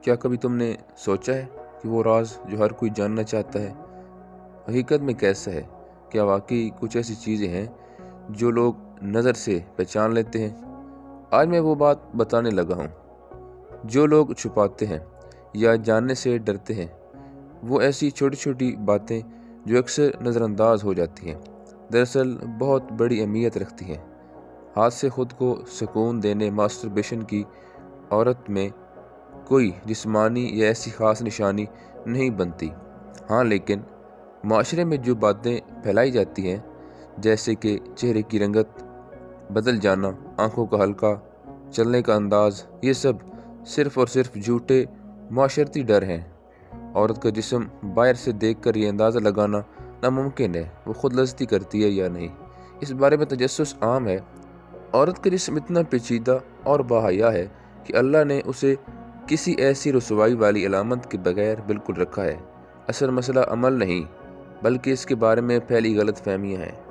کیا کبھی تم نے سوچا ہے کہ وہ راز جو ہر کوئی جاننا چاہتا ہے حقیقت میں کیسا ہے؟ کیا واقعی کچھ ایسی چیزیں ہیں جو لوگ نظر سے پہچان لیتے ہیں؟ آج میں وہ بات بتانے لگا ہوں جو لوگ چھپاتے ہیں یا جاننے سے ڈرتے ہیں۔ وہ ایسی چھوٹی چھوٹی باتیں جو اکثر نظر انداز ہو جاتی ہیں، دراصل بہت بڑی اہمیت رکھتی ہیں۔ ہاتھ سے خود کو سکون دینے ماسٹربیشن کی عورت میں کوئی جسمانی یا ایسی خاص نشانی نہیں بنتی، ہاں لیکن معاشرے میں جو باتیں پھیلائی جاتی ہیں، جیسے کہ چہرے کی رنگت بدل جانا، آنکھوں کا ہلکا چلنے کا انداز، یہ سب صرف اور صرف جھوٹے معاشرتی ڈر ہیں۔ عورت کا جسم باہر سے دیکھ کر یہ اندازہ لگانا ناممکن ہے وہ خود لذتی کرتی ہے یا نہیں۔ اس بارے میں تجسس عام ہے۔ عورت کا جسم اتنا پیچیدہ اور باحیا ہے کہ اللہ نے اسے کسی ایسی رسوائی والی علامت کے بغیر بالکل رکھا ہے۔ اصل مسئلہ عمل نہیں بلکہ اس کے بارے میں پھیلی غلط فہمیاں ہیں۔